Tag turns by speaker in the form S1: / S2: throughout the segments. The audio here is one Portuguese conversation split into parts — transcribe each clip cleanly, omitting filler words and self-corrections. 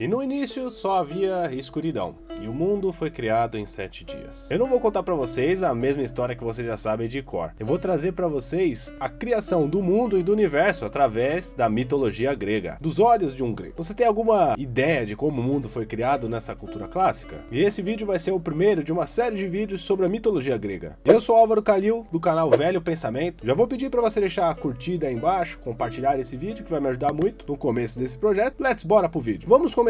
S1: E no início só havia escuridão, e o mundo foi criado em 7 dias. Eu não vou contar pra vocês a mesma história que vocês já sabem de cor. Eu vou trazer pra vocês a criação do mundo e do universo através da mitologia grega, dos olhos de um grego. Você tem alguma ideia de como o mundo foi criado nessa cultura clássica? E esse vídeo vai ser o primeiro de uma série de vídeos sobre a mitologia grega. Eu sou Álvaro Calil, do canal Velho Pensamento. Já vou pedir pra você deixar a curtida aí embaixo, compartilhar esse vídeo que vai me ajudar muito no começo desse projeto. Bora pro vídeo. Vamos começar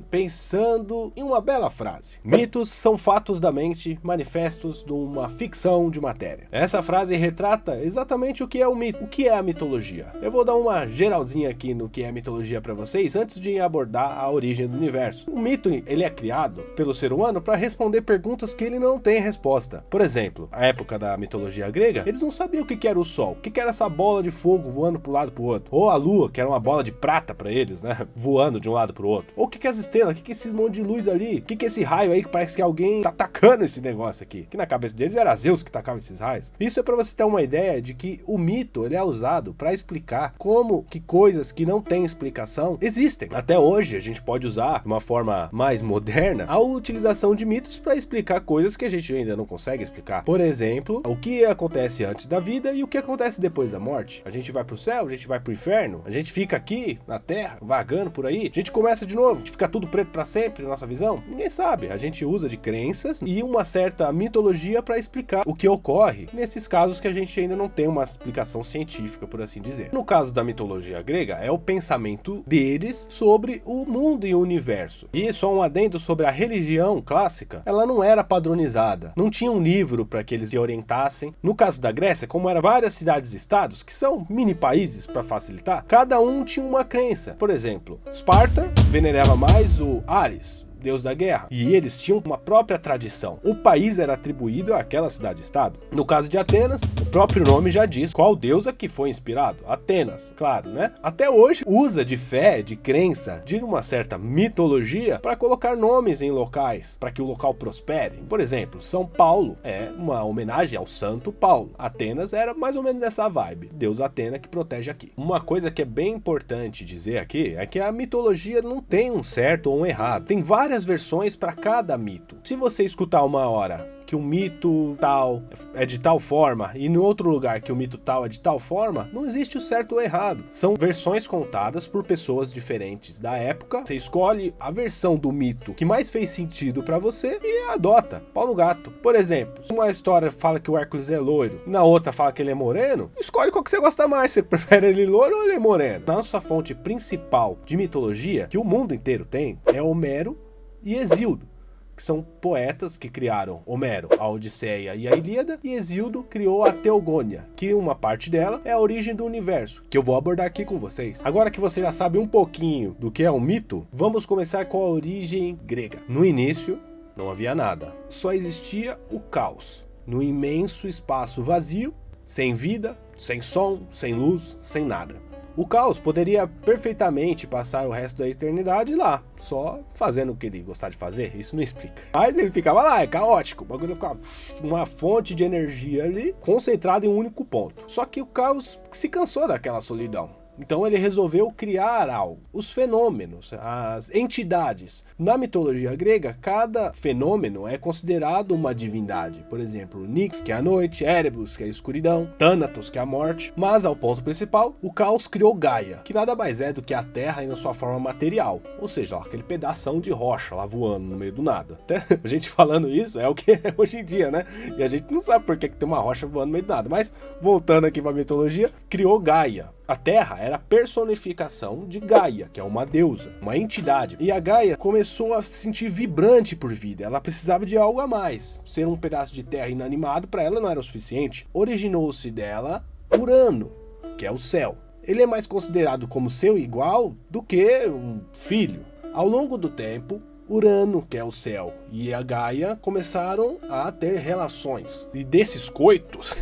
S1: pensando em uma bela frase. Mitos são fatos da mente, manifestos de uma ficção de matéria. Essa frase retrata exatamente o que é o mito, o que é a mitologia. Eu vou dar uma geralzinha aqui no que é mitologia para vocês antes de abordar a origem do universo. O mito, ele é criado pelo ser humano para responder perguntas que ele não tem resposta. Por exemplo, a época da mitologia grega, eles não sabiam o que era o sol, o que era essa bola de fogo voando para um lado para o outro, ou a lua, que era uma bola de prata para eles, né, voando de um lado pro outro. Ou o que é as estrelas? O que é esse monte de luz ali? O que é esse raio aí que parece que alguém tá atacando esse negócio aqui? Que na cabeça deles era Zeus que tacava esses raios. Isso é pra você ter uma ideia de que o mito, ele é usado pra explicar como que coisas que não têm explicação existem. Até hoje a gente pode usar de uma forma mais moderna a utilização de mitos pra explicar coisas que a gente ainda não consegue explicar. Por exemplo, o que acontece antes da vida e o que acontece depois da morte. A gente vai pro céu, a gente vai pro inferno, a gente fica aqui na Terra, vagando por aí, a gente começa de novo, a gente fica tudo preto pra sempre na nossa visão? Ninguém sabe. A gente usa de crenças e uma certa mitologia para explicar o que ocorre nesses casos que a gente ainda não tem uma explicação científica, por assim dizer. No caso da mitologia grega, é o pensamento deles sobre o mundo e o universo. E só um adendo sobre a religião clássica, ela não era padronizada. Não tinha um livro para que eles se orientassem. No caso da Grécia, como eram várias cidades-estados, que são mini países para facilitar, cada um tinha uma crença. Por exemplo, Esparta venerava mais o Ares, deus da guerra, e eles tinham uma própria tradição. O país era atribuído àquela cidade-estado. No caso de Atenas, o próprio nome já diz qual deusa que foi inspirado. Atenas, claro, né? Até hoje usa de fé, de crença, de uma certa mitologia para colocar nomes em locais, para que o local prospere. Por exemplo, São Paulo é uma homenagem ao Santo Paulo. Atenas era mais ou menos dessa vibe. Deus Atena que protege aqui. Uma coisa que é bem importante dizer aqui é que a mitologia não tem um certo ou um errado. Tem várias versões para cada mito. Se você escutar uma hora que um mito tal é de tal forma e no outro lugar que o mito tal é de tal forma, não existe o certo ou errado. São versões contadas por pessoas diferentes da época. Você escolhe a versão do mito que mais fez sentido para você e adota. Pau no gato. Por exemplo, se uma história fala que o Hércules é loiro e na outra fala que ele é moreno, escolhe qual que você gosta mais. Você prefere ele loiro ou ele é moreno? Nossa fonte principal de mitologia, que o mundo inteiro tem, é Homero e Hesíodo, que são poetas que criaram Homero, a Odisseia e a Ilíada, e Hesíodo criou a Teogônia, que uma parte dela é a origem do universo, que eu vou abordar aqui com vocês. Agora que você já sabe um pouquinho do que é um mito, vamos começar com a origem grega. No início, não havia nada, só existia o caos, no imenso espaço vazio, sem vida, sem som, sem luz, sem nada. O caos poderia perfeitamente passar o resto da eternidade lá, só fazendo o que ele gostava de fazer, isso não explica. Mas ele ficava lá, é caótico, o bagulho ficava uma fonte de energia ali, concentrada em um único ponto. Só que o caos se cansou daquela solidão. Então ele resolveu criar algo, os fenômenos, as entidades. Na mitologia grega, cada fenômeno é considerado uma divindade. Por exemplo, Nyx, que é a noite, Erebus, que é a escuridão, Thanatos, que é a morte. Mas ao ponto principal, o caos criou Gaia, que nada mais é do que a Terra em sua forma material. Ou seja, aquele pedação de rocha lá voando no meio do nada. Até a gente falando isso é o que é hoje em dia, né? E a gente não sabe por que tem uma rocha voando no meio do nada. Mas voltando aqui para a mitologia, criou Gaia. A Terra era a personificação de Gaia, que é uma deusa, uma entidade. E a Gaia começou a se sentir vibrante por vida. Ela precisava de algo a mais. Ser um pedaço de terra inanimado para ela não era o suficiente. Originou-se dela Urano, que é o céu. Ele é mais considerado como seu igual do que um filho. Ao longo do tempo, Urano, que é o céu, e a Gaia começaram a ter relações. E desses coitos,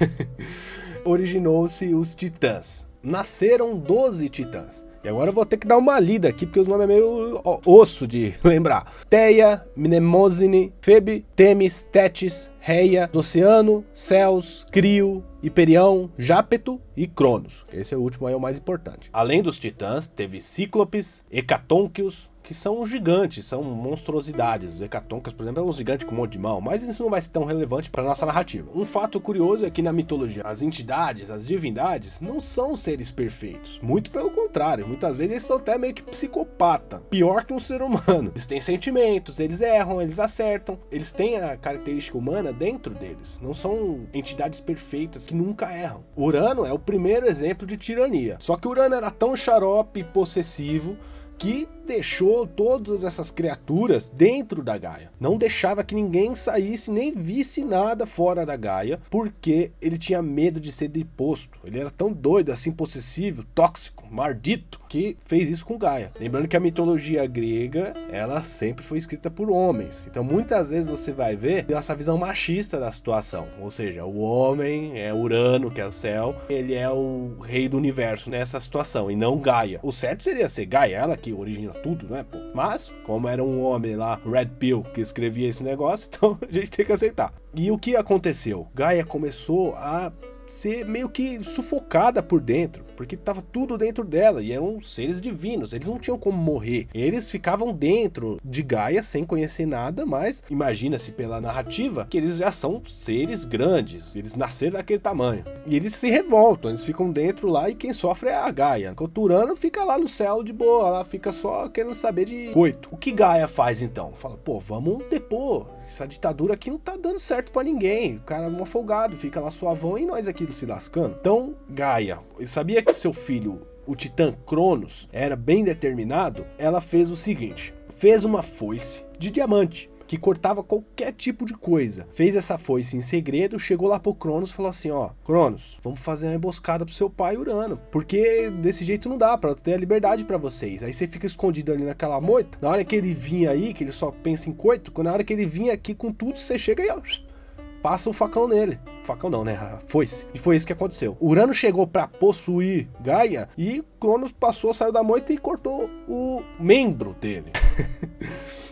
S1: originou-se os titãs. Nasceram 12 titãs. E agora eu vou ter que dar uma lida aqui, porque os nomes é meio osso de lembrar. Teia, Mnemosine, Febe, Temis, Tétis, Reia, Oceano, Ceus, Crio, Hiperião, Jápeto e Cronos. Esse é o último aí, é o mais importante. Além dos titãs, teve Cíclopes, Hecatônquios, que que são gigantes, são monstruosidades. Os Hecatoncas, por exemplo, é um gigante com um monte de mão, mas isso não vai ser tão relevante para nossa narrativa. Um fato curioso é que na mitologia, as entidades, as divindades, não são seres perfeitos. Muito pelo contrário, muitas vezes eles são até meio que psicopata, pior que um ser humano. Eles têm sentimentos, eles erram, eles acertam, eles têm a característica humana dentro deles. Não são entidades perfeitas que nunca erram. Urano é o primeiro exemplo de tirania. Só que Urano era tão xarope e possessivo que deixou todas essas criaturas dentro da Gaia. Não deixava que ninguém saísse nem visse nada fora da Gaia, porque ele tinha medo de ser deposto. Ele era tão doido, assim, possessivo, tóxico, maldito, que fez isso com Gaia. Lembrando que a mitologia grega, ela sempre foi escrita por homens. Então muitas vezes você vai ver essa visão machista da situação. Ou seja, o homem é Urano, que é o céu, ele é o rei do universo nessa situação, e não Gaia. O certo seria ser Gaia, ela que origina tudo, né, pô? Mas, como era um homem lá, Red Pill, que escrevia esse negócio, então a gente tem que aceitar. E o que aconteceu? Gaia começou a ser meio que sufocada por dentro, porque tava tudo dentro dela, e eram seres divinos, eles não tinham como morrer, eles ficavam dentro de Gaia sem conhecer nada, mas imagina-se pela narrativa que eles já são seres grandes, eles nasceram daquele tamanho, e eles se revoltam, eles ficam dentro lá, e quem sofre é a Gaia. O Urano fica lá no céu de boa, ela fica só querendo saber de coito. O que Gaia faz então? Fala, pô, vamos depor, essa ditadura aqui não tá dando certo pra ninguém, o cara é um afogado, fica lá suavão, e nós aqui se lascando. Então, Gaia, ele sabia que seu filho, o titã Cronos, era bem determinado. Ela fez o seguinte, fez uma foice de diamante, que cortava qualquer tipo de coisa. Fez essa foice em segredo, chegou lá pro Cronos e falou assim, ó, Cronos, vamos fazer uma emboscada pro seu pai Urano, porque desse jeito não dá pra ter a liberdade pra vocês. Aí você fica escondido ali naquela moita, na hora que ele vinha aí, que ele só pensa em coito, na hora que ele vinha aqui com tudo, você chega aí, ó, passa o facão nele. Facão não, né? A foice. E foi isso que aconteceu. Urano chegou pra possuir Gaia e Cronos passou, saiu da moita e cortou o membro dele.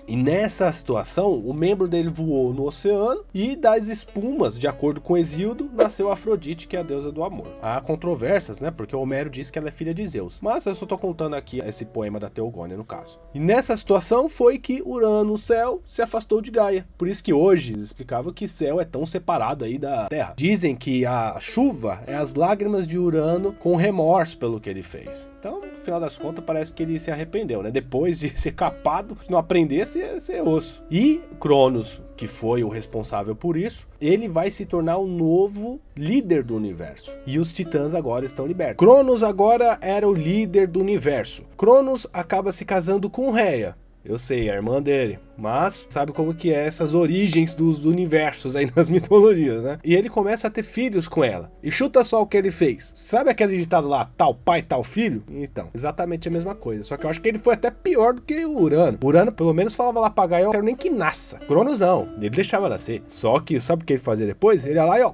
S1: E nessa situação, o membro dele voou no oceano e das espumas, de acordo com Hesíodo, nasceu Afrodite, que é a deusa do amor. Há controvérsias, né? Porque o Homero diz que ela é filha de Zeus. Mas eu só tô contando aqui esse poema da Teogônia, no caso. E nessa situação foi que Urano, o céu, se afastou de Gaia. Por isso que hoje eles explicavam que céu é tão separado aí da Terra. Dizem que a chuva é as lágrimas de Urano com remorso pelo que ele fez. Então, no final das contas, parece que ele se arrependeu, né? Depois de ser capado, se não aprendesse, ia ser osso. E Cronos, que foi o responsável por isso, ele vai se tornar o novo líder do universo. E os titãs agora estão libertos. Cronos agora era o líder do universo. Cronos acaba se casando com Rhea. Eu sei, a irmã dele, mas sabe como que é essas origens dos universos aí nas mitologias, né? E ele começa a ter filhos com ela. E chuta só o que ele fez. Sabe aquele ditado lá, tal pai, tal filho? Então, exatamente a mesma coisa. Só que eu acho que ele foi até pior do que o Urano. O Urano, pelo menos, falava lá pra Gaia, eu quero nem que nasça. Cronos não, ele deixava nascer. Só que, sabe o que ele fazia depois? Ele ia lá e, ó,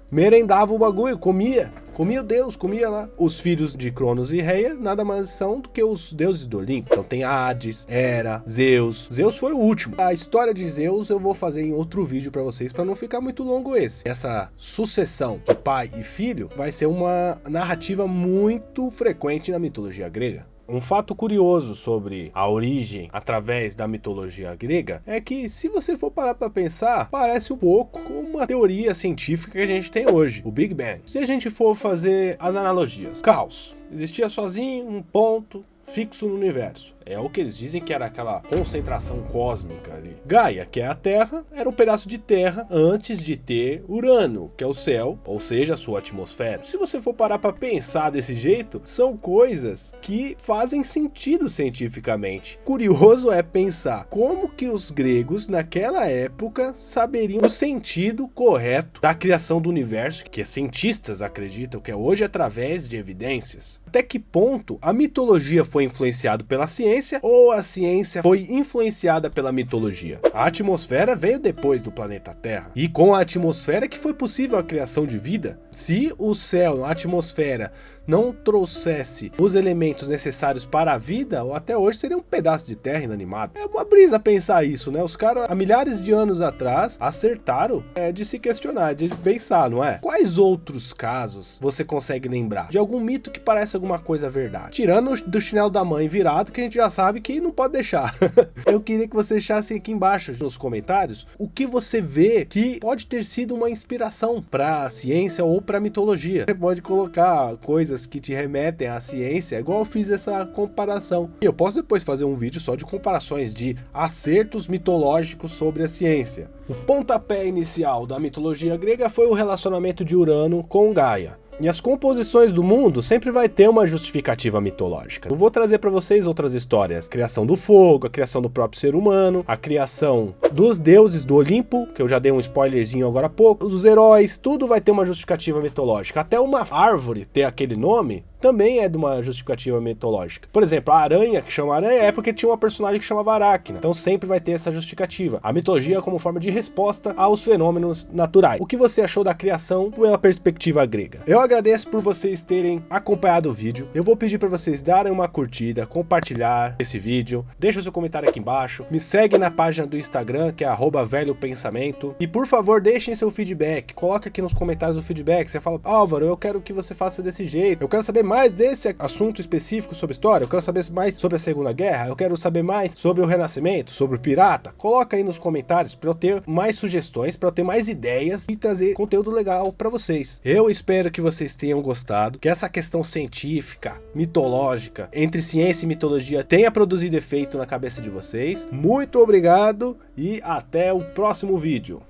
S1: merendava o bagulho, comia o Deus, comia lá. Os filhos de Cronos e Rhea nada mais são do que os deuses do Olimpo. Então tem Hades, Hera, Zeus. Zeus foi o último. A história de Zeus eu vou fazer em outro vídeo pra vocês, pra não ficar muito longo esse. Essa sucessão de pai e filho vai ser uma narrativa muito frequente na mitologia grega. Um fato curioso sobre a origem através da mitologia grega é que, se você for parar para pensar, parece um pouco com uma teoria científica que a gente tem hoje, o Big Bang. Se a gente for fazer as analogias, caos existia sozinho, um ponto fixo no universo. É o que eles dizem que era aquela concentração cósmica ali. Gaia, que é a Terra, era um pedaço de terra antes de ter Urano, que é o céu, ou seja, a sua atmosfera. Se você for parar para pensar desse jeito, são coisas que fazem sentido cientificamente. Curioso é pensar como que os gregos naquela época saberiam o sentido correto da criação do universo, que cientistas acreditam que é hoje através de evidências. Até que ponto a mitologia foi influenciada pela ciência ou a ciência foi influenciada pela mitologia? A atmosfera veio depois do planeta Terra, e com a atmosfera que foi possível a criação de vida. Se o céu, a atmosfera, não trouxesse os elementos necessários para a vida, ou até hoje seria um pedaço de terra inanimado. É uma brisa pensar isso, né? Os caras, há milhares de anos atrás, acertaram de se questionar, de pensar, não é? Quais outros casos você consegue lembrar de algum mito que parece alguma coisa verdade? Tirando do chinelo chinelo da mãe virado, que a gente já sabe que não pode deixar. Eu queria que você deixasse aqui embaixo nos comentários o que você vê que pode ter sido uma inspiração para a ciência ou para a mitologia. Você pode colocar coisas que te remetem à ciência, igual eu fiz essa comparação. E eu posso depois fazer um vídeo só de comparações de acertos mitológicos sobre a ciência. O pontapé inicial da mitologia grega foi o relacionamento de Urano com Gaia. E as composições do mundo sempre vai ter uma justificativa mitológica. Eu vou trazer para vocês outras histórias. A criação do fogo, a criação do próprio ser humano, a criação dos deuses do Olimpo, que eu já dei um spoilerzinho agora há pouco, dos heróis, tudo vai ter uma justificativa mitológica. Até uma árvore ter aquele nome também é de uma justificativa mitológica. Por exemplo, a aranha, que chama aranha, é porque tinha uma personagem que chamava Aracna. Então sempre vai ter essa justificativa. A mitologia como forma de resposta aos fenômenos naturais. O que você achou da criação pela perspectiva grega? Eu agradeço por vocês terem acompanhado o vídeo. Eu vou pedir para vocês darem uma curtida, compartilhar esse vídeo. Deixa o seu comentário aqui embaixo. Me segue na página do Instagram, que é @velhopensamento. E por favor, deixem seu feedback. Coloca aqui nos comentários o feedback. Você fala, Álvaro, eu quero que você faça desse jeito. Eu quero saber mais desse assunto específico sobre história. Eu quero saber mais sobre a Segunda Guerra. Eu quero saber mais sobre o Renascimento, sobre o pirata. Coloca aí nos comentários para eu ter mais sugestões, para eu ter mais ideias e trazer conteúdo legal para vocês. Eu espero que vocês tenham gostado, que essa questão científica, mitológica, entre ciência e mitologia tenha produzido efeito na cabeça de vocês. Muito obrigado e até o próximo vídeo.